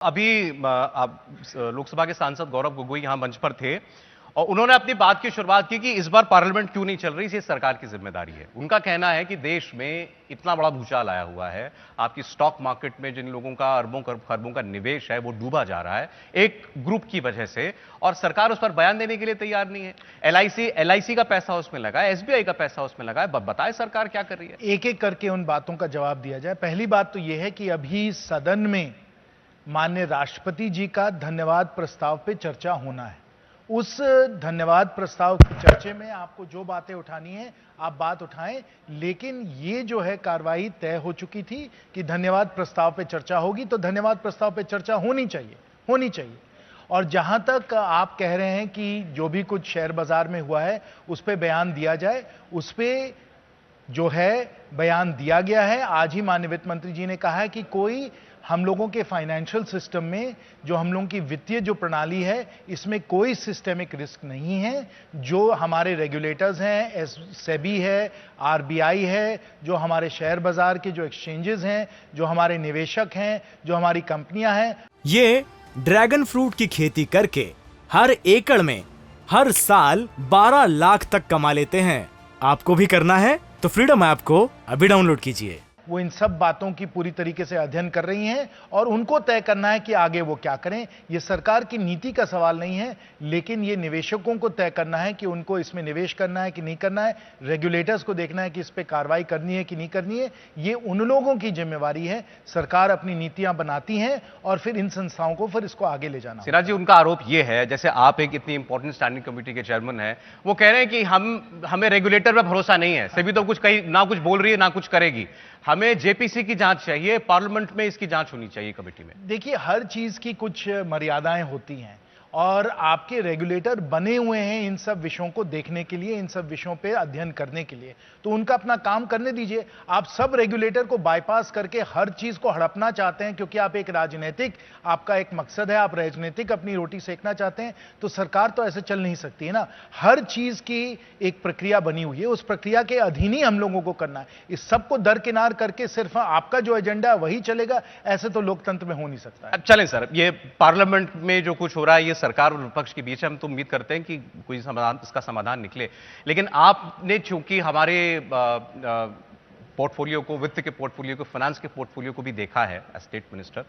अभी आप लोकसभा के सांसद गौरव गोगोई यहां मंच पर थे और उन्होंने अपनी बात की शुरुआत की कि इस बार पार्लियामेंट क्यों नहीं चल रही, ये सरकार की जिम्मेदारी है। उनका कहना है कि देश में इतना बड़ा भूचाल आया हुआ है, आपकी स्टॉक मार्केट में जिन लोगों का अरबों खरबों का निवेश है वो डूबा जा रहा है एक ग्रुप की वजह से, और सरकार उस पर बयान देने के लिए तैयार नहीं है। एलआईसी का पैसा उसमें लगा है, एसबीआई का पैसा उसमें लगा है। बताए सरकार क्या कर रही है। एक एक करके उन बातों का जवाब दिया जाए। पहली बात तो यह है कि अभी सदन में माननीय राष्ट्रपति जी का धन्यवाद प्रस्ताव पे चर्चा होना है। उस धन्यवाद प्रस्ताव की चर्चा में आपको जो बातें उठानी है आप बात उठाएं, लेकिन ये जो है कार्रवाई तय हो चुकी थी कि धन्यवाद प्रस्ताव पे चर्चा होगी, तो धन्यवाद प्रस्ताव पे चर्चा होनी चाहिए। और जहां तक आप कह रहे हैं कि जो भी कुछ शेयर बाजार में हुआ है उस पर बयान दिया जाए, उस पर जो है बयान दिया गया है। आज ही माननीय वित्त मंत्री जी ने कहा है कि कोई हम लोगों के फाइनेंशियल सिस्टम में जो हम लोगों की वित्तीय जो प्रणाली है इसमें कोई सिस्टेमिक रिस्क नहीं है। जो हमारे रेगुलेटर्स हैं, सेबी है, आरबीआई है, जो हमारे शेयर बाजार के जो एक्सचेंजेस हैं, जो हमारे निवेशक हैं, जो हमारी कंपनियां हैं, ये ड्रैगन फ्रूट की खेती करके हर एकड़ में हर साल 12 लाख तक कमा लेते हैं। आपको भी करना है तो फ्रीडम ऐप को अभी डाउनलोड कीजिए। वो इन सब बातों की पूरी तरीके से अध्ययन कर रही हैं और उनको तय करना है कि आगे वो क्या करें। ये सरकार की नीति का सवाल नहीं है, लेकिन ये निवेशकों को तय करना है कि उनको इसमें निवेश करना है कि नहीं करना है। रेगुलेटर्स को देखना है कि इस पे कार्रवाई करनी है कि नहीं करनी है। ये उन लोगों की जिम्मेवारी है। सरकार अपनी नीतियां बनाती हैं और फिर इन संस्थाओं को फिर इसको आगे ले जाना। सिन्हा जी, उनका आरोप ये है, जैसे आप एक इतनी इंपॉर्टेंट स्टैंडिंग कमेटी के चेयरमैन हैं, वो कह रहे हैं कि हमें रेगुलेटर पर भरोसा नहीं है। सेबी तो ना कुछ बोल रही है ना कुछ करेगी। हमें जेपीसी की जांच चाहिए, पार्लियामेंट में इसकी जांच होनी चाहिए कमेटी में। देखिए, हर चीज की कुछ मर्यादाएं होती हैं और आपके रेगुलेटर बने हुए हैं इन सब विषयों को देखने के लिए, इन सब विषयों पे अध्ययन करने के लिए, तो उनका अपना काम करने दीजिए। आप सब रेगुलेटर को बाईपास करके हर चीज को हड़पना चाहते हैं क्योंकि आप एक राजनीतिक, आपका एक मकसद है, आप राजनीतिक अपनी रोटी सेकना चाहते हैं, तो सरकार तो ऐसे चल नहीं सकती है ना। हर चीज की एक प्रक्रिया बनी हुई है, उस प्रक्रिया के अधीन ही हम लोगों को करना है। इस सबको दरकिनार करके सिर्फ आपका जो एजेंडा है वही चलेगा, ऐसे तो लोकतंत्र में हो नहीं सकता है। अब चलें सर, ये पार्लियामेंट में जो कुछ हो रहा है ये सरकार और विपक्ष के बीच, हम तो उम्मीद करते हैं कि कोई इसका समाधान निकले। लेकिन आपने चूंकि हमारे पोर्टफोलियो को, वित्त के पोर्टफोलियो को, फाइनेंस के पोर्टफोलियो को भी देखा है एज स्टेट मिनिस्टर,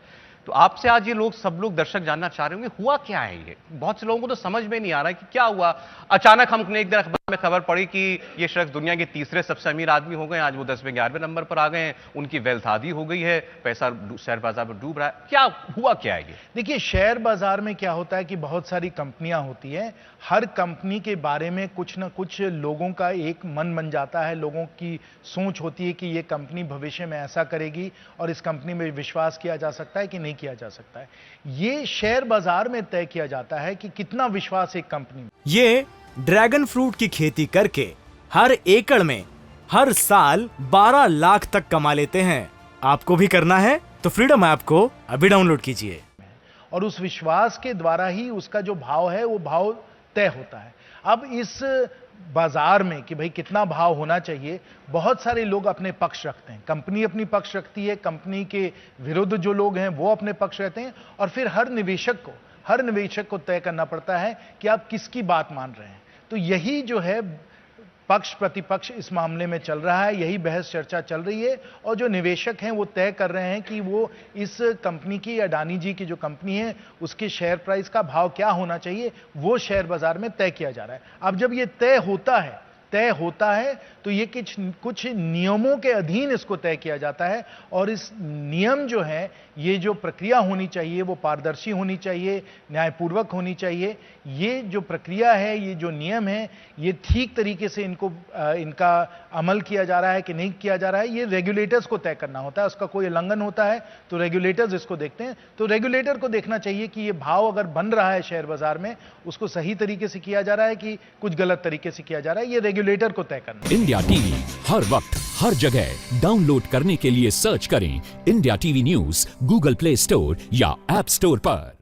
तो आपसे आज ये सब लोग दर्शक जानना चाह रहे होंगे हुआ क्या है ये। बहुत से लोगों को तो समझ में नहीं आ रहा है कि क्या हुआ। अचानक हमने एक दिन अखबार में खबर पड़ी कि ये शख्स दुनिया के तीसरे सबसे अमीर आदमी हो गए, आज वो 10वें 11वें नंबर पर आ गए हैं, उनकी वेल्थ आधी हो गई है, पैसा शेयर बाजार में डूब रहा है। क्या हुआ क्या है ये। देखिए, शेयर बाजार में क्या होता है कि बहुत सारी कंपनियां होती हैं। हर कंपनी के बारे में कुछ ना कुछ लोगों का एक मन बन जाता है, लोगों की सोच होती है कि ये कंपनी भविष्य में ऐसा करेगी और इस कंपनी में विश्वास किया जा सकता है कि नहीं किया जा सकता है। ये शेयर बाजार में तय किया जाता है कि कितना विश्वास एक कंपनी में। ये ड्रैगन फ्रूट की खेती करके हर एकड़ में हर साल 12 लाख तक कमा लेते हैं। आपको भी करना है तो फ्रीडम ऐप को अभी डाउनलोड कीजिए। और उस विश्वास के द्वारा ही उसका जो भाव है वो भाव तय होता है। अब इस बाजार में कि भाई कितना भाव होना चाहिए, बहुत सारे लोग अपने पक्ष रखते हैं। कंपनी अपनी पक्ष रखती है, कंपनी के विरुद्ध जो लोग हैं वो अपने पक्ष रहते हैं, और फिर हर निवेशक को तय करना पड़ता है कि आप किसकी बात मान रहे हैं। तो यही जो है पक्ष प्रतिपक्ष इस मामले में चल रहा है, यही बहस चर्चा चल रही है। और जो निवेशक हैं वो तय कर रहे हैं कि वो इस कंपनी की, अडानी जी की जो कंपनी है उसके शेयर प्राइस का भाव क्या होना चाहिए, वो शेयर बाजार में तय किया जा रहा है। अब जब ये तय होता है तो ये कुछ नियमों के अधीन इसको तय किया जाता है। और इस नियम जो है, ये जो प्रक्रिया होनी चाहिए वो पारदर्शी होनी चाहिए, न्यायपूर्वक होनी चाहिए। ये जो प्रक्रिया है, ये जो नियम है, ये ठीक तरीके से इनका अमल किया जा रहा है कि नहीं किया जा रहा है, ये रेगुलेटर्स को तय करना होता है। उसका कोई उल्लंघन होता है तो रेगुलेटर्स इसको देखते हैं। तो रेगुलेटर को देखना चाहिए कि ये भाव अगर बन रहा है शेयर बाजार में, उसको सही तरीके से किया जा रहा है कि कुछ गलत तरीके से किया जा रहा है, ये रेगुलेटर को तय करना। इंडिया टीवी हर वक्त हर जगह डाउनलोड करने के लिए सर्च करें India TV news Google play store या ऐप स्टोर पर।